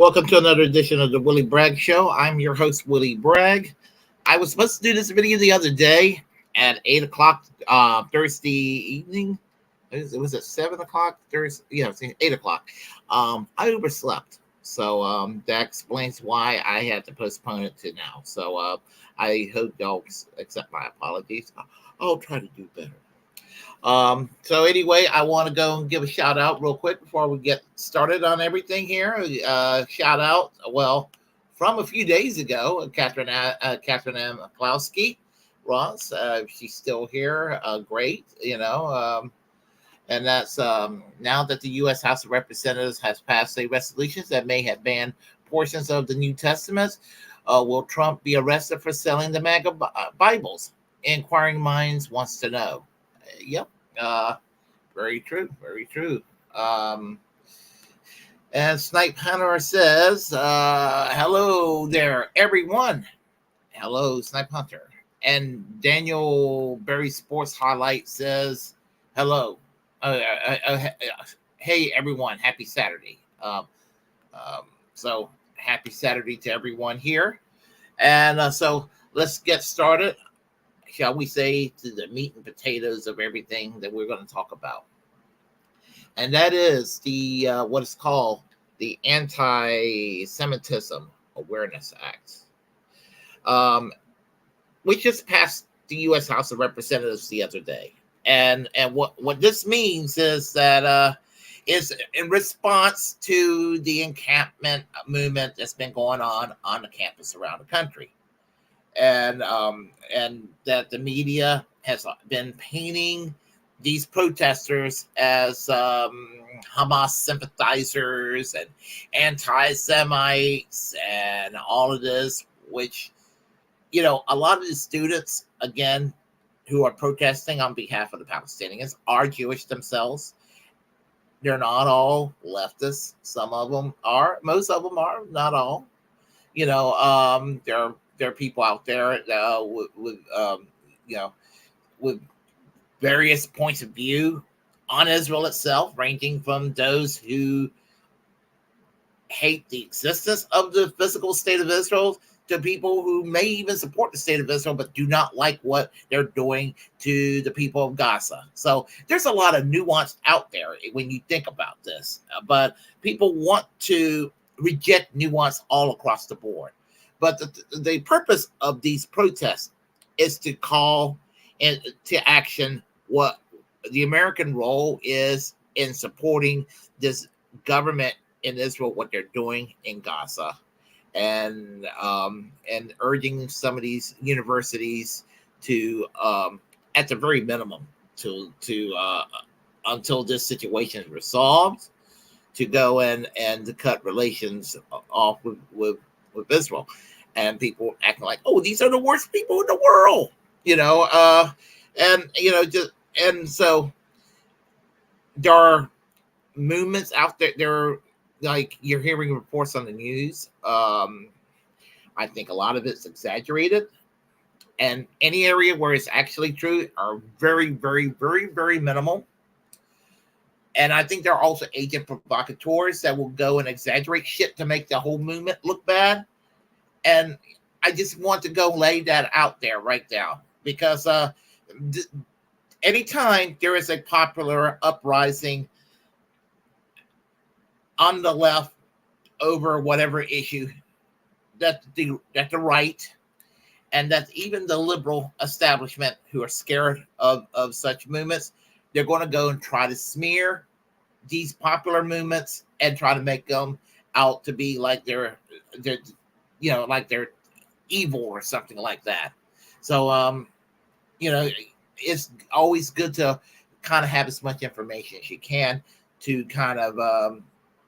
Welcome to another edition of the Willie Bragg Show. I'm your host, Willie Bragg. I was supposed to do this video the other day at 8 o'clock Thursday evening. Was it 7 o'clock Thursday? Yeah, it's 8 o'clock. I overslept. So that explains why I had to postpone it to now. So I hope y'all accept my apologies. I'll try to do better. So anyway, I want to go and give a shout out real quick before we get started on everything here. Shout out, well, from a few days ago, Catherine M. Klowski, Ross. She's still here. Great, and that's now that the U.S. House of Representatives has passed a resolution that may have banned portions of the New Testament. Will Trump be arrested for selling the MAGA Bibles? Inquiring Minds wants to know. Yep. Very true. Very true. And Snipe Hunter says, hello there, everyone. Hello, Snipe Hunter. And Daniel Berry Sports Highlight says, hello. Hey, everyone. Happy Saturday. So happy Saturday to everyone here. And so let's get started. Shall we say, to the meat and potatoes of everything that we're going to talk about. And that is the what is called the Anti-Semitism Awareness Act, which just passed the U.S. House of Representatives the other day. And what this means is that is in response to the encampment movement that's been going on the campus around the country. And that the media has been painting these protesters as Hamas sympathizers and anti-Semites and all of this, which, a lot of the students, again, who are protesting on behalf of the Palestinians are Jewish themselves. They're not all leftists. Some of them are. Most of them are. Not all. There are people out there with various points of view on Israel itself, ranging from those who hate the existence of the physical state of Israel to people who may even support the state of Israel but do not like what they're doing to the people of Gaza. So there's a lot of nuance out there when you think about this, but people want to reject nuance all across the board. But the purpose of these protests is to call into action what the American role is in supporting this government in Israel, what they're doing in Gaza, and urging some of these universities to, at the very minimum, to until this situation is resolved, to go in and to cut relations off with Israel. And people acting like, oh, these are the worst people in the world, and so there are movements out there. There, like, you're hearing reports on the news. I think a lot of it's exaggerated, and any area where it's actually true are very, very, very, very minimal. And I think there are also agent provocateurs that will go and exaggerate shit to make the whole movement look bad. And I just want to go lay that out there right now, because anytime there is a popular uprising on the left over whatever issue, that the right and that even the liberal establishment who are scared of such movements, they're going to go and try to smear these popular movements and try to make them out to be like they're like they're evil or something like that. So, it's always good to kind of have as much information as you can to kind of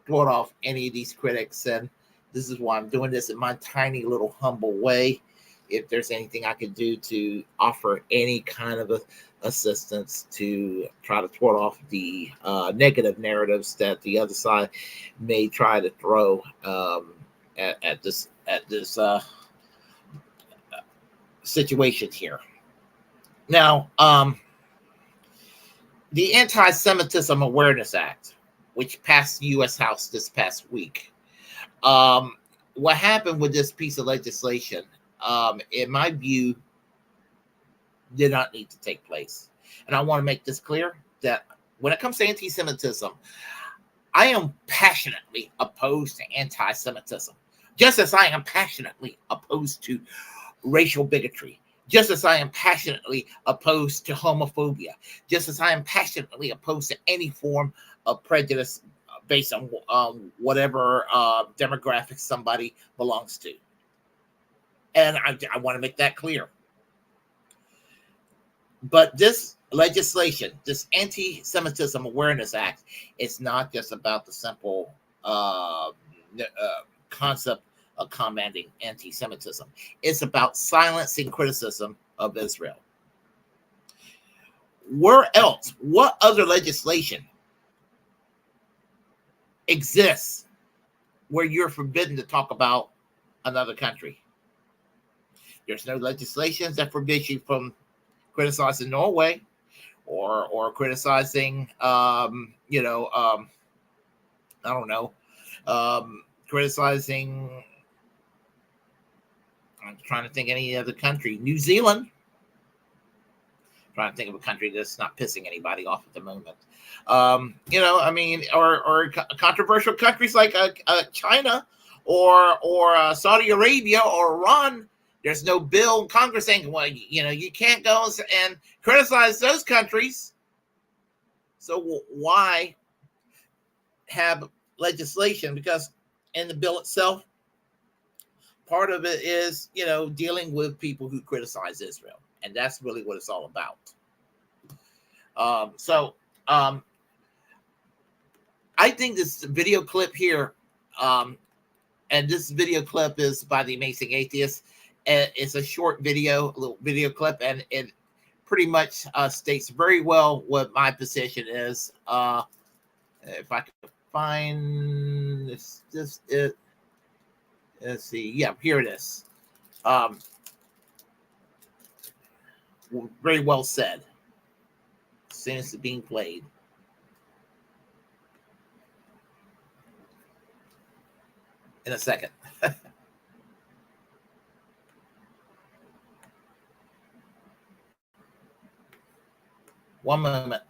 thwart off any of these critics. And this is why I'm doing this in my tiny little humble way. If there's anything I could do to offer any kind of assistance to try to thwart off the negative narratives that the other side may try to throw at this situation here. Now, the Anti-Semitism Awareness Act, which passed the U.S. House this past week, What happened with this piece of legislation, in my view, did not need to take place. And I want to make this clear that when it comes to anti-Semitism, I am passionately opposed to anti-Semitism, just as I am passionately opposed to racial bigotry, just as I am passionately opposed to homophobia, just as I am passionately opposed to any form of prejudice based on whatever demographic somebody belongs to. And I want to make that clear. But this legislation, this Anti-Semitism Awareness Act, is not just about the simple concept of combating anti-Semitism. It's about silencing criticism of Israel. Where else? What other legislation exists where you're forbidden to talk about another country? There's no legislation that forbids you from criticizing Norway or criticizing, I don't know, criticizing, I'm trying to think any other country, New Zealand. I'm trying to think of a country that's not pissing anybody off at the moment. Or controversial countries like China or Saudi Arabia or Iran. There's no bill in Congress saying, well, you can't go and criticize those countries. So why have legislation? Because in the bill itself, part of it is, dealing with people who criticize Israel. And that's really what it's all about. I think this video clip here, and this video clip is by The Amazing Atheist. It's a short video, a little video clip, and it pretty much states very well what my position is. If I can find this, let's see. Yeah, here it is. Very well said. As soon as it's being played. In a second. One moment.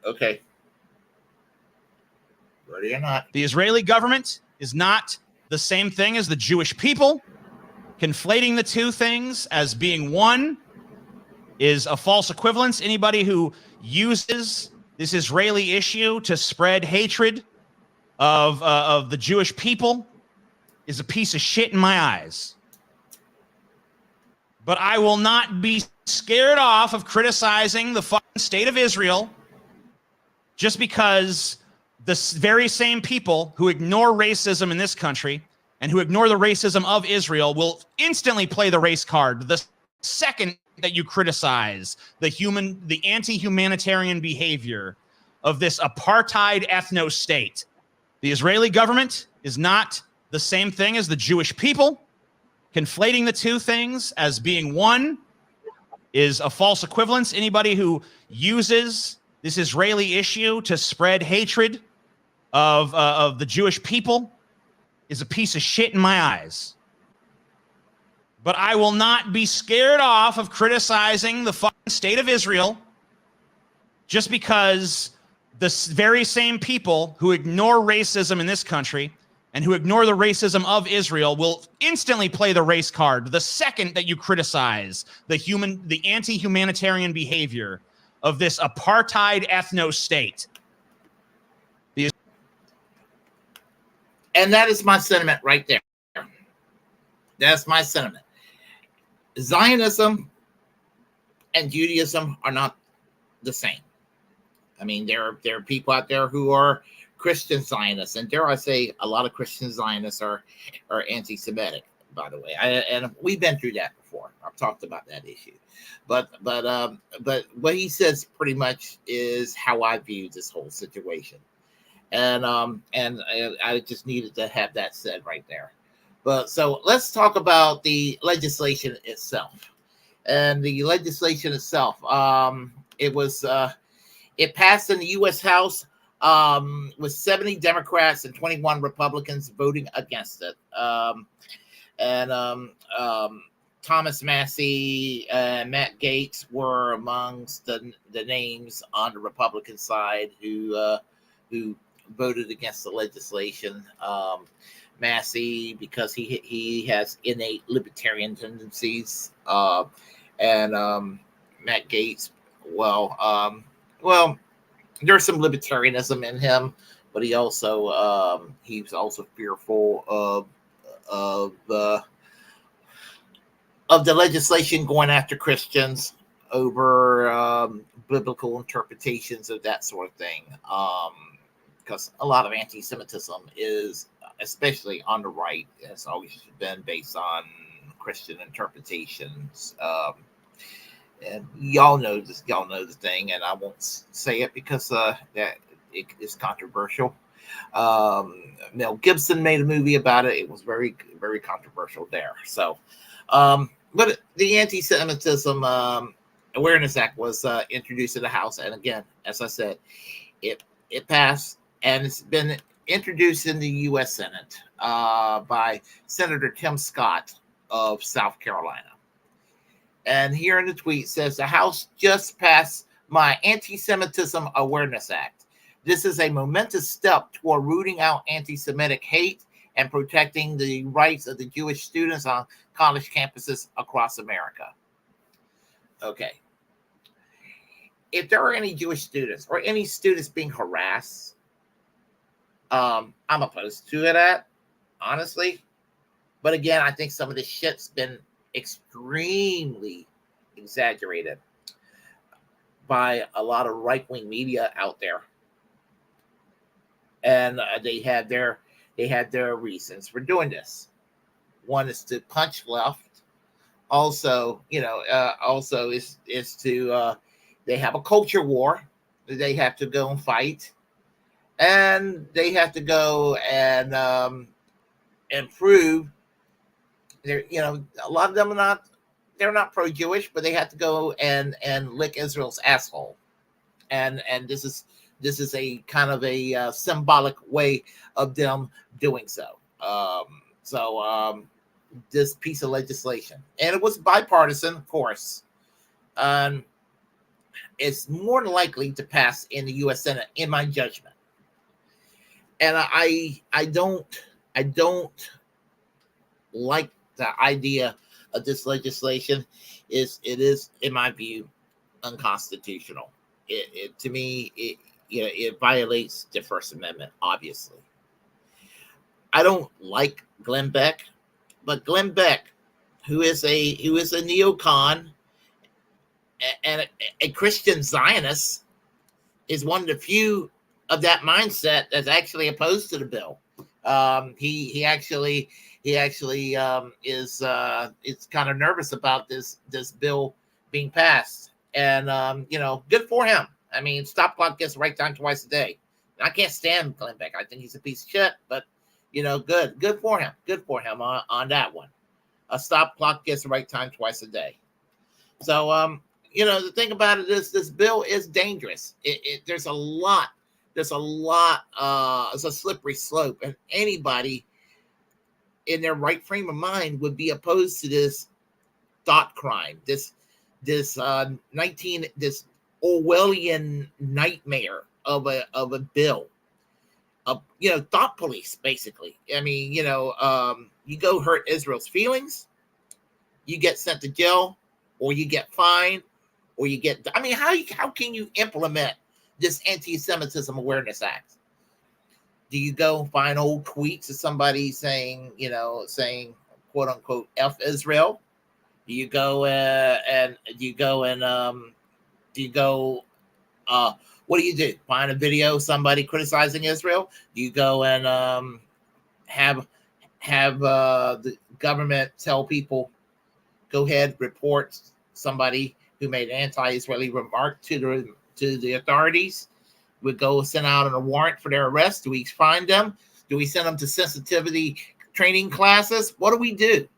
Okay. Ready or not. The Israeli government is not the same thing as the Jewish people. Conflating the two things as being one is a false equivalence. Anybody who uses this Israeli issue to spread hatred of the Jewish people is a piece of shit in my eyes. But I will not be scared off of criticizing the fucking state of Israel just because the very same people who ignore racism in this country and who ignore the racism of Israel will instantly play the race card the second that you criticize the anti-humanitarian behavior of this apartheid ethno-state. The Israeli government is not the same thing as the Jewish people. Conflating the two things as being one is a false equivalence. Anybody who uses this Israeli issue to spread hatred of the Jewish people is a piece of shit in my eyes. But I will not be scared off of criticizing the fucking state of Israel just because the very same people who ignore racism in this country and who ignore the racism of Israel will instantly play the race card the second that you criticize the anti-humanitarian behavior of this apartheid ethno-state. And that is my sentiment right there. That's my sentiment. Zionism and Judaism are not the same. I mean, there are people out there who are Christian Zionists, and dare I say, a lot of Christian Zionists are anti-Semitic, by the way. And we've been through that before. I've talked about that issue. But what he says pretty much is how I view this whole situation. And I just needed to have that said right there. But so let's talk about the legislation itself. And the legislation itself, it was It passed in the U.S. House with 70 Democrats and 21 Republicans voting against it. Thomas Massey and Matt Gaetz were amongst the names on the Republican side who voted against the legislation. Massey, because he has innate libertarian tendencies, and Matt Gaetz, well, there's some libertarianism in him, but he also he's also fearful of the legislation going after Christians over biblical interpretations of that sort of thing. Because a lot of anti-Semitism is, especially on the right, has always been based on Christian interpretations. And y'all know this. Y'all know the thing, and I won't say it because that it is controversial. Mel Gibson made a movie about it. It was very, very controversial there. So, but the Anti-Semitism Awareness Act was introduced to the House, and again, as I said, it passed, and it's been introduced in the U.S. Senate by Senator Tim Scott of South Carolina. And here in the tweet says, the House just passed my Anti-Semitism Awareness Act. This is a momentous step toward rooting out anti-Semitic hate and protecting the rights of the Jewish students on college campuses across America. Okay. If there are any Jewish students or any students being harassed, I'm opposed to it, honestly. But again, I think some of this shit's been extremely exaggerated by a lot of right-wing media out there, and they had their reasons for doing this. One is to punch left. Also, also is to they have a culture war that they have to go and fight, and they have to go and prove. They're, a lot of them they're not pro-Jewish, but they have to go and lick Israel's asshole, and this is a kind of a symbolic way of them doing so. This piece of legislation, and it was bipartisan, of course, it's more than likely to pass in the U.S. Senate, in my judgment. And I don't like the idea of this legislation. It is, in my view, unconstitutional. It to me, it violates the First Amendment, obviously. I don't like Glenn Beck, but Glenn Beck, who is a neocon and a Christian Zionist, is one of the few of that mindset that's actually opposed to the bill. He actually is kind of nervous about this bill being passed, and good for him. I mean, stop clock gets right time twice a day. I can't stand Glenn Beck. I think he's a piece of shit, but good for him. Good for him on that one. A stop clock gets right time twice a day. So the thing about it is, this bill is dangerous. There's a lot. It's a slippery slope, and anybody in their right frame of mind would be opposed to this thought crime, this Orwellian nightmare of a bill, thought police, basically. I mean, you go hurt Israel's feelings, you get sent to jail, or you get fined, or you get. I mean, how can you implement this Anti-Semitism Awareness Act? Do you go find old tweets of somebody saying quote unquote F Israel? Do you go what do you do? Find a video of somebody criticizing Israel? Do you go and have the government tell people, go ahead, report somebody who made an anti-Israeli remark to the authorities? We go send out a warrant for their arrest. Do we find them? Do we send them to sensitivity training classes? What do we do?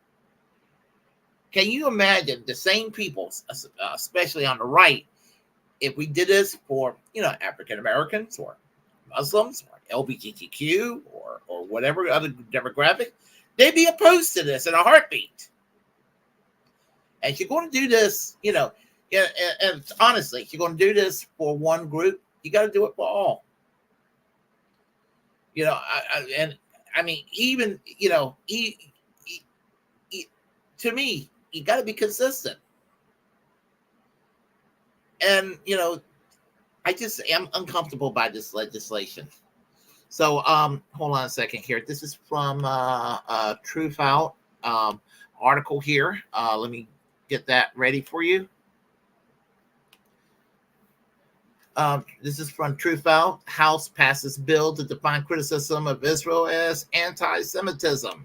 Can you imagine the same people, especially on the right, if we did this for, African Americans or Muslims or LGBTQ or whatever other demographic, they'd be opposed to this in a heartbeat. And if you're going to do this, and honestly, if you're going to do this for one group, you got to do it for all. I mean, even, to me, you got to be consistent. And, I just am uncomfortable by this legislation. So, hold on a second here. This is from Truth Out article here. Let me get that ready for you. This is from Truth Out. House passes bill to define criticism of Israel as anti-Semitism.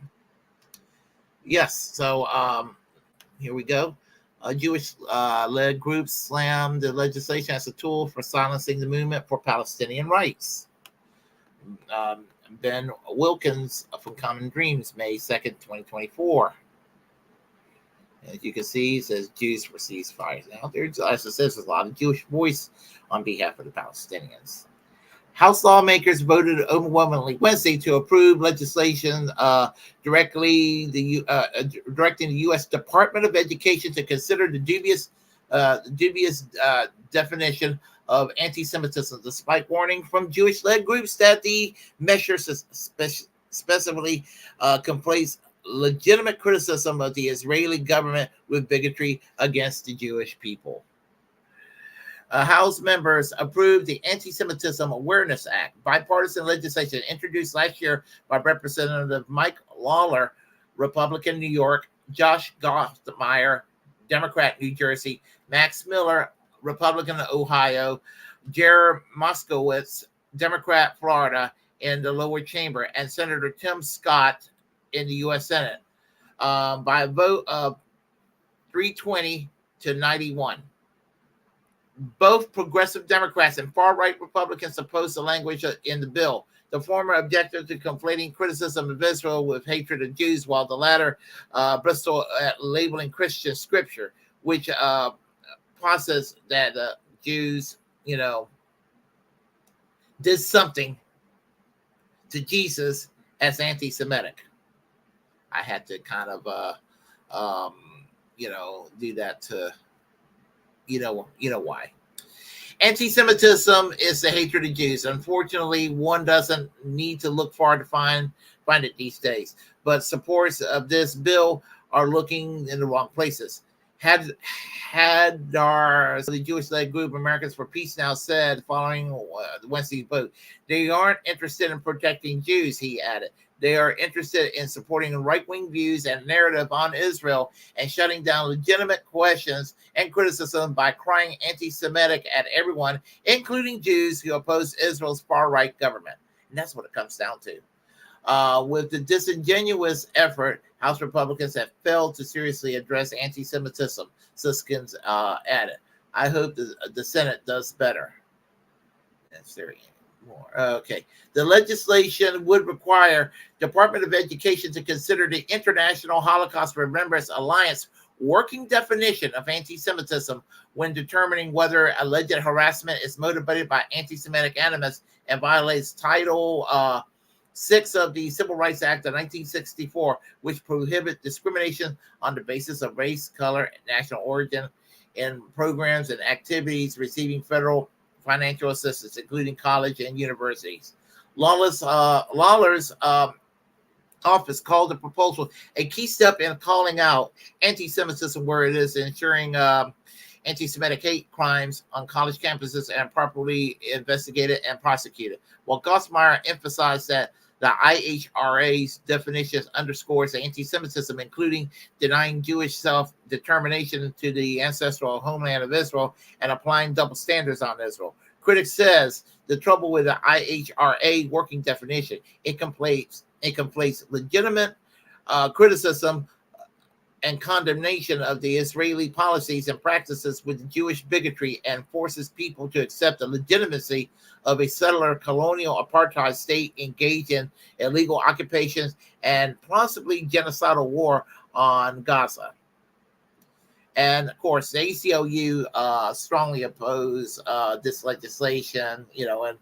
Yes, so here we go. Jewish-led groups slammed the legislation as a tool for silencing the movement for Palestinian rights. Ben Wilkins from Common Dreams, May 2nd, 2024. As you can see, it says Jews for ceasefires. Now, as I said, there's a lot of Jewish voice on behalf of the Palestinians. House lawmakers voted overwhelmingly Wednesday to approve legislation directing the U.S. Department of Education to consider the dubious definition of anti-Semitism, despite warning from Jewish-led groups that the measure specifically conflates legitimate criticism of the Israeli government with bigotry against the Jewish people. House members approved the Anti-Semitism Awareness Act, bipartisan legislation introduced last year by Representative Mike Lawler, Republican, New York, Josh Gottheimer, Democrat, New Jersey, Max Miller, Republican, Ohio, Jared Moskowitz, Democrat, Florida, in the lower chamber, and Senator Tim Scott in the U.S. Senate by a vote of 320 to 91. Both progressive Democrats and far-right Republicans opposed the language in the bill. The former objected to conflating criticism of Israel with hatred of Jews, while the latter bristled at labeling Christian scripture, which posits that Jews, did something to Jesus as anti-Semitic. I had to kind of, do that to, why. Anti-Semitism is the hatred of Jews. Unfortunately, one doesn't need to look far to find it these days. But supporters of this bill are looking in the wrong places. The Jewish-led group Americans for Peace now said following Wednesday's vote, they aren't interested in protecting Jews, he added. They are interested in supporting right-wing views and narrative on Israel and shutting down legitimate questions and criticism by crying anti-Semitic at everyone, including Jews who oppose Israel's far-right government. And that's what it comes down to. With the disingenuous effort, House Republicans have failed to seriously address anti-Semitism, Siskins added. I hope the Senate does better. That's there more. Okay. The legislation would require Department of Education to consider the International Holocaust Remembrance Alliance working definition of anti-Semitism when determining whether alleged harassment is motivated by anti-Semitic animus and violates Title 6 of the Civil Rights Act of 1964, which prohibit discrimination on the basis of race, color, and national origin in programs and activities receiving federal financial assistance, including college and universities. Lawler's office called the proposal a key step in calling out anti-Semitism where it is ensuring anti-Semitic hate crimes on college campuses and properly investigated and prosecuted. While Gosmeyer emphasized that the IHRA's definition underscores anti-Semitism, including denying Jewish self-determination to the ancestral homeland of Israel and applying double standards on Israel. Critics says the trouble with the IHRA working definition, it conflates legitimate criticism and condemnation of the Israeli policies and practices with Jewish bigotry and forces people to accept the legitimacy of a settler colonial apartheid state engaged in illegal occupations and possibly genocidal war on Gaza. And of course, the ACLU strongly oppose this legislation, and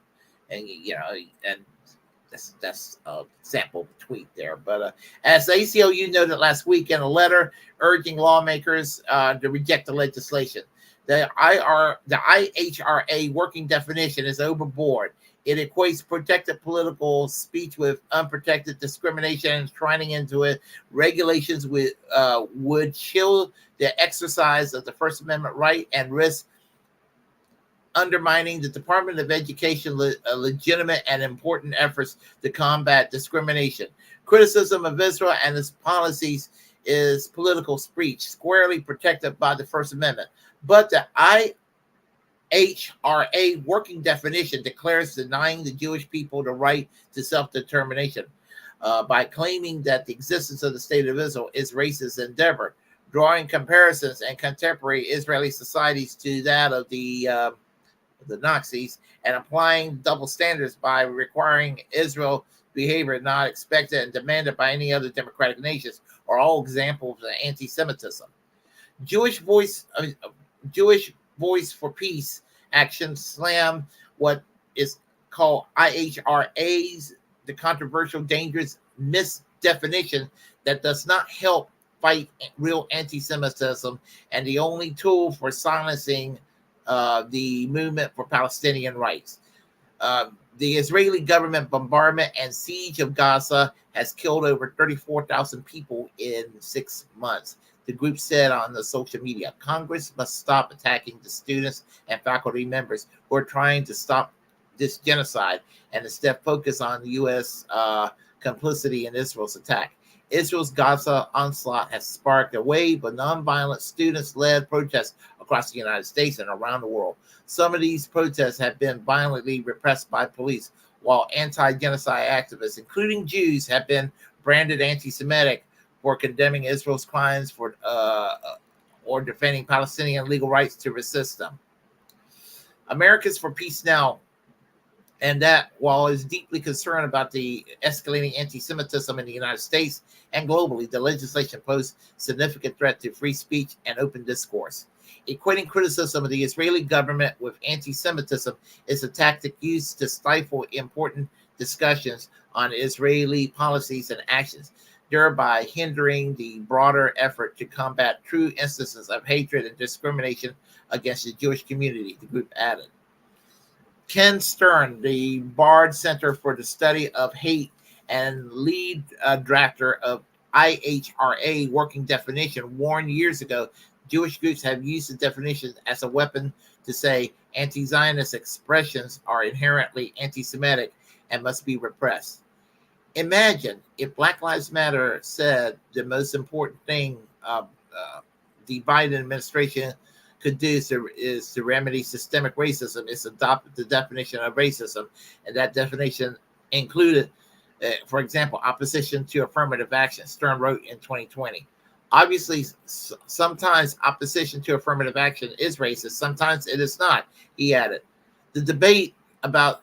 that's a sample sample tweet there. But as the ACLU noted last week in a letter urging lawmakers to reject the legislation, the IHRA working definition is overboard. It equates protected political speech with unprotected discrimination, and enshrining into it regulations would chill the exercise of the First Amendment right and risk undermining the Department of Education legitimate and important efforts to combat discrimination. Criticism of Israel and its policies is political speech, squarely protected by the First Amendment. But the IHRA working definition declares denying the Jewish people the right to self-determination by claiming that the existence of the State of Israel is racist endeavor, drawing comparisons and contemporary Israeli societies to that of the Nazis, and applying double standards by requiring Israel behavior not expected and demanded by any other democratic nations are all examples of anti-Semitism. Jewish Voice for Peace action slam what is called IHRA's the controversial, dangerous misdefinition that does not help fight real anti-Semitism and the only tool for silencing the movement for Palestinian rights. The Israeli government bombardment and siege of Gaza has killed over 34,000 people in 6 months. The group said on the social media, Congress must stop attacking the students and faculty members who are trying to stop this genocide and instead focus on the U.S. Complicity in Israel's attack. Israel's Gaza onslaught has sparked a wave of nonviolent students-led protests across the United States and around the world. Some of these protests have been violently repressed by police, while anti-genocide activists, including Jews, have been branded anti-Semitic for condemning Israel's crimes or defending Palestinian legal rights to resist them. Americans for Peace Now, and that while is deeply concerned about the escalating anti-Semitism in the United States and globally, the legislation poses significant threat to free speech and open discourse. Equating criticism of the Israeli government with anti-Semitism is a tactic used to stifle important discussions on Israeli policies and actions, thereby hindering the broader effort to combat true instances of hatred and discrimination against the Jewish community, the group added. Ken Stern, the Bard Center for the Study of Hate and lead drafter of IHRA working definition, warned years ago Jewish groups have used the definition as a weapon to say anti-Zionist expressions are inherently anti-Semitic and must be repressed. Imagine if Black Lives Matter said the most important thing the Biden administration could do is to remedy systemic racism, is adopt the definition of racism, and that definition included, for example, opposition to affirmative action. Stern wrote in 2020. Obviously, sometimes opposition to affirmative action is racist, sometimes it is not, he added. The debate about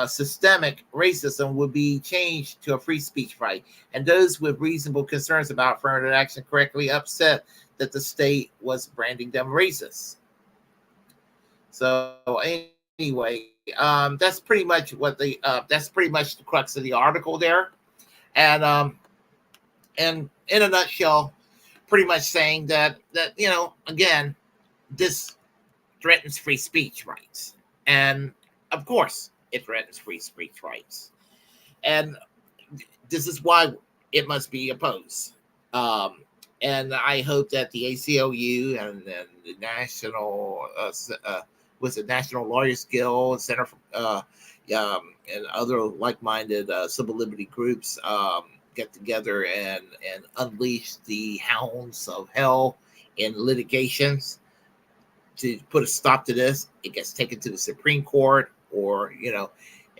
systemic racism would be changed to a free speech right, and those with reasonable concerns about affirmative action correctly upset that the state was branding them racist. So anyway, that's pretty much what that's pretty much the crux of the article there, and in a nutshell, pretty much saying that again, this threatens free speech rights, and of course it threatens free speech rights, and this is why it must be opposed. And I hope that the ACLU and the National National Lawyers Guild, Center for and other like-minded civil liberty groups get together and unleash the hounds of hell in litigations to put a stop to this. It gets taken to the Supreme Court, or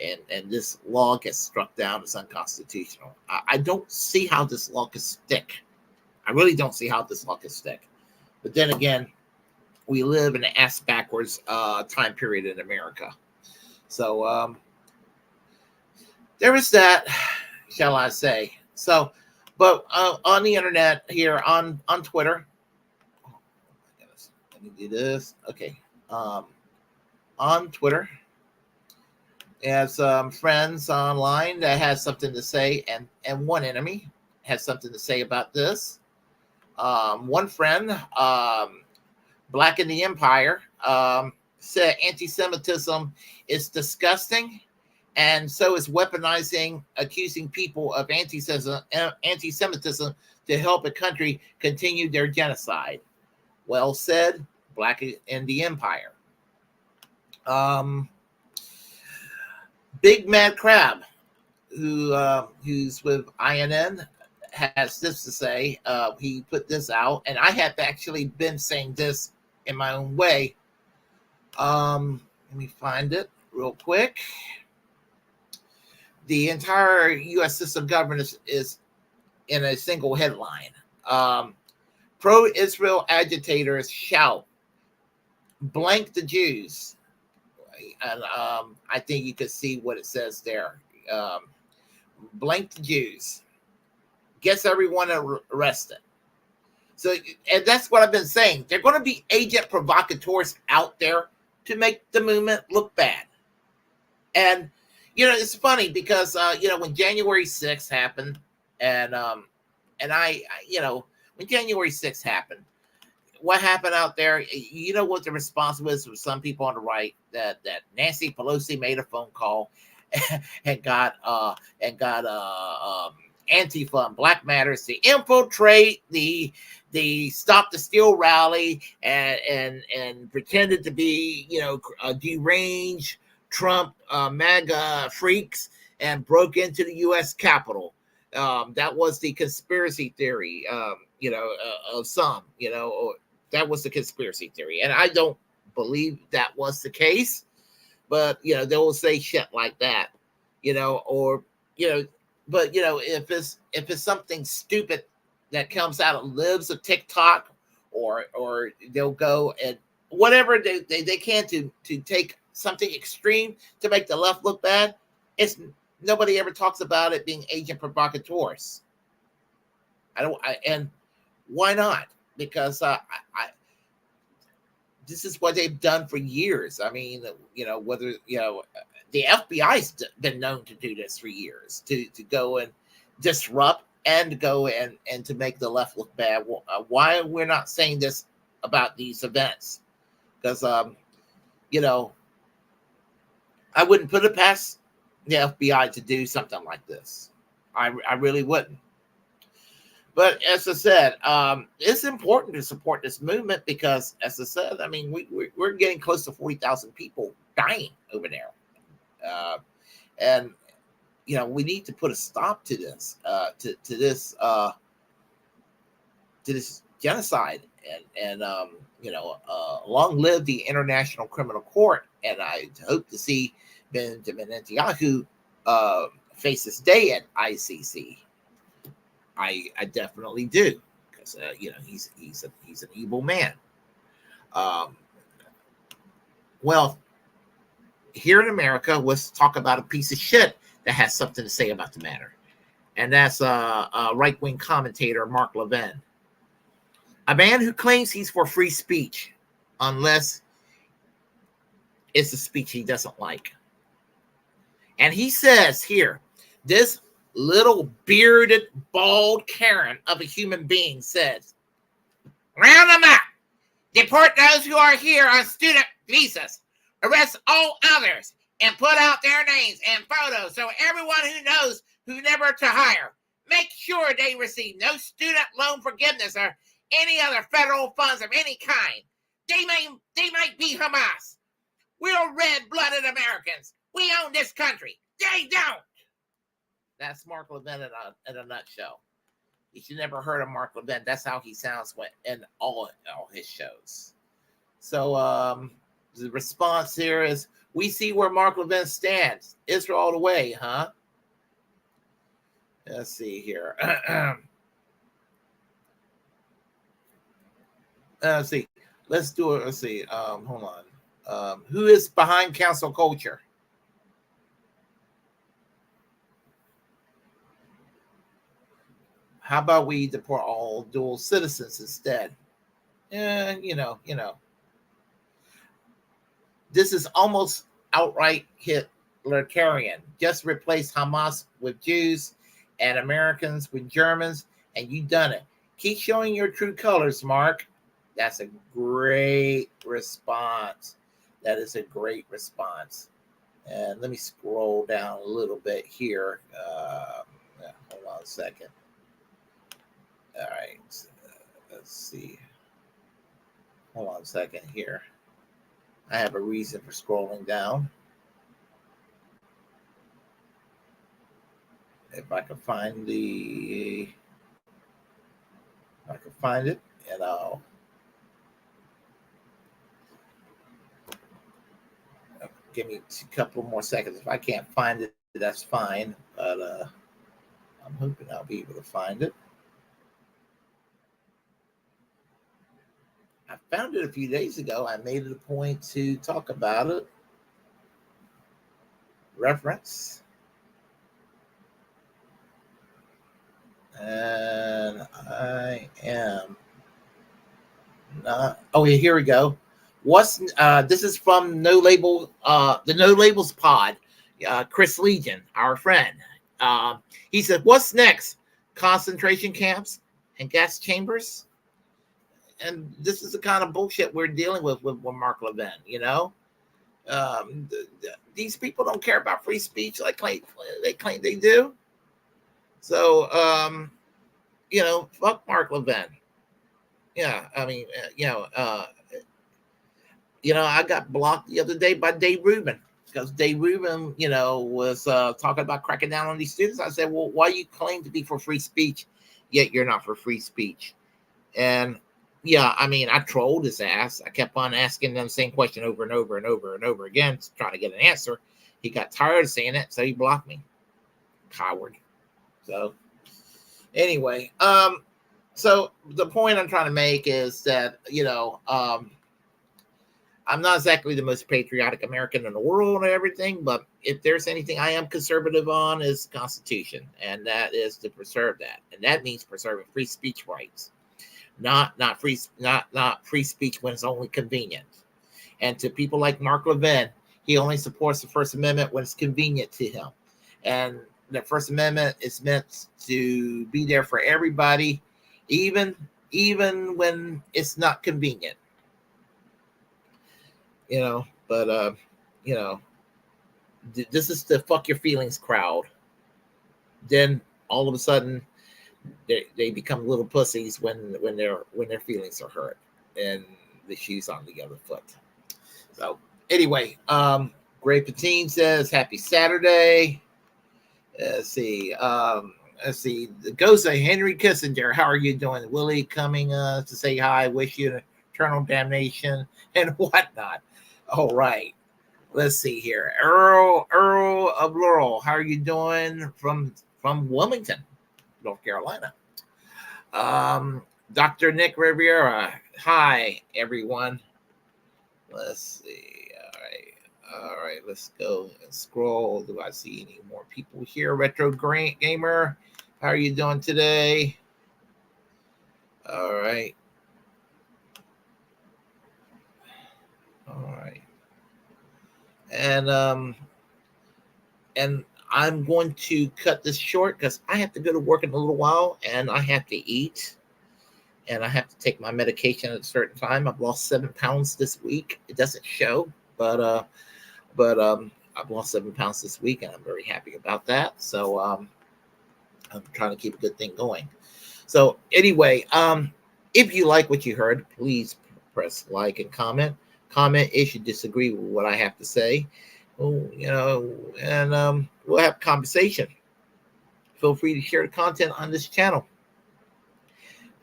and this law gets struck down as unconstitutional. I don't see how this law could stick. I really don't see how this law could stick. But then again, we live in an ass backwards time period in America. So there is that, shall I say. So, but on the internet here, on Twitter, let me do this. Okay. On Twitter, I have some friends online that has something to say, and one enemy has something to say about this. One friend, Black in the Empire, said anti-Semitism is disgusting, and so is weaponizing, accusing people of anti-Semitism to help a country continue their genocide. Well said, Black in the Empire. Big Mad Crab, who's with INN, has this to say. He put this out, and I have actually been saying this in my own way. Let me find it real quick. The entire U.S. system of government is in a single headline. Pro-Israel agitators shout, blank the Jews. And I think you can see what it says there. Blank the Jews. Gets everyone arrested. So, and that's what I've been saying. They're going to be agent provocateurs out there to make the movement look bad. And, it's funny because, when January 6th happened, and when January 6th happened, what happened out there, what the response was from some people on the right, that Nancy Pelosi made a phone call and got Antifa and Black Matters to infiltrate the Stop the Steal rally and pretended to be, deranged Trump MAGA freaks and broke into the U.S. Capitol. That was the conspiracy theory, of some, that was the conspiracy theory. And I don't believe that was the case, but, they will say shit like that, but, if it's something stupid that comes out of libs of TikTok or they'll go and whatever they can to take something extreme to make the left look bad, nobody ever talks about it being agent provocateurs. And why not? Because this is what they've done for years. I mean, whether the FBI's been known to do this for years, to go and disrupt and go and to make the left look bad. Why we're not saying this about these events? Because I wouldn't put it past the FBI to do something like this. I really wouldn't. But as I said, it's important to support this movement because, as I said, I mean, we're getting close to 40,000 people dying over there. And, we need to put a stop to this, to this genocide. And long live the International Criminal Court. And I hope to see Benjamin Netanyahu face his day at ICC. I definitely do, because he's an evil man. Well, here in America, let's talk about a piece of shit that has something to say about the matter, and that's right-wing commentator Mark Levin, a man who claims he's for free speech, unless it's a speech he doesn't like. And he says here, this little bearded, bald Karen of a human being says, round them up, deport those who are here on student visas, arrest all others, and put out their names and photos so everyone who knows who never to hire. Make sure they receive no student loan forgiveness or any other federal funds of any kind. They might be Hamas. We're red-blooded Americans. We own this country. They don't. That's Mark Levin in a nutshell. If you never heard of Mark Levin, that's how he sounds in all his shows. So the response here is, we see where Mark Levin stands. Israel all the way, huh? Let's see here. Let's see. Let's do it. Let's see. Hold on. Who is behind cancel culture? How about we deport all dual citizens instead? This is almost outright Hitlertarian. Just replace Hamas with Jews and Americans with Germans, and you've done it. Keep showing your true colors, Mark. That's a great response. That is a great response. And let me scroll down a little bit here. Hold on a second. All right. Let's see. Hold on a second here. I have a reason for scrolling down. If I can find it, and I'll give me a couple more seconds. If I can't find it, that's fine. But I'm hoping I'll be able to find it. I found it a few days ago. I made it a point to talk about it. Reference. And I am not. Oh, here we go. This is from No Label, the No Labels Pod. Chris Legion, our friend. He said, "What's next? Concentration camps and gas chambers?" And this is the kind of bullshit we're dealing with Mark Levin. You know, these people don't care about free speech like they claim they do. So, you know, fuck Mark Levin. Yeah, I mean, I got blocked the other day by Dave Rubin because Dave Rubin, was talking about cracking down on these students. I said, well, why you claim to be for free speech, yet you're not for free speech? And yeah, I mean, I trolled his ass. I kept on asking them the same question over and over and over and over again, trying to get an answer. He got tired of saying it, so he blocked me. Coward. So anyway, so the point I'm trying to make is that, I'm not exactly the most patriotic American in the world and everything, but if there's anything I am conservative on is the Constitution, and that is to preserve that. And that means preserving free speech rights, not free speech when it's only convenient. And to people like Mark Levin, he only supports the First Amendment when it's convenient to him. And the First Amendment is meant to be there for everybody, even when it's not convenient. But this is the fuck your feelings crowd. Then all of a sudden they become little pussies when their feelings are hurt and the shoe's on the other foot. So anyway, Gray Patine says happy Saturday. Let's see. The ghost of Henry Kissinger. How are you doing? Willie coming to say hi. Wish you eternal damnation and whatnot. All right. Let's see here. Earl of Laurel. How are you doing from Wilmington, North Carolina? Dr. Nick Riviera. Hi, everyone. Let's see. All right, let's go and scroll. Do I see any more people here? Retro Gamer, how are you doing today? All right. And I'm going to cut this short because I have to go to work in a little while, and I have to eat, and I have to take my medication at a certain time. I've lost 7 pounds this week. It doesn't show, but I've lost 7 pounds this week, and I'm very happy about that. So I'm trying to keep a good thing going. So anyway, if you like what you heard, please press like and comment. Comment if you disagree with what I have to say. And we'll have a conversation. Feel free to share the content on this channel.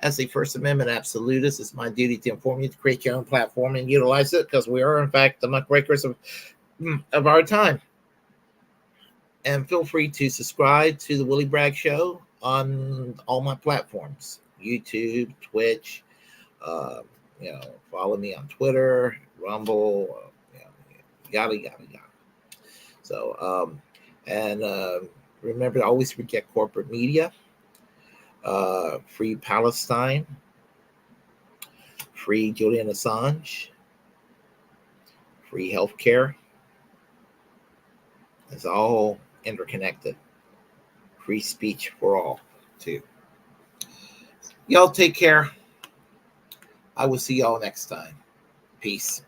As a First Amendment absolutist, it's my duty to inform you to create your own platform and utilize it, because we are, in fact, the muckrakers of our time. And feel free to subscribe to the Willie Bragg Show on all my platforms: YouTube, Twitch. Follow me on Twitter, Rumble, yada yada yada. So, remember to always reject corporate media. Free Palestine. Free Julian Assange. free healthcare. It's all interconnected. Free speech for all, too. Y'all take care. I will see y'all next time. Peace.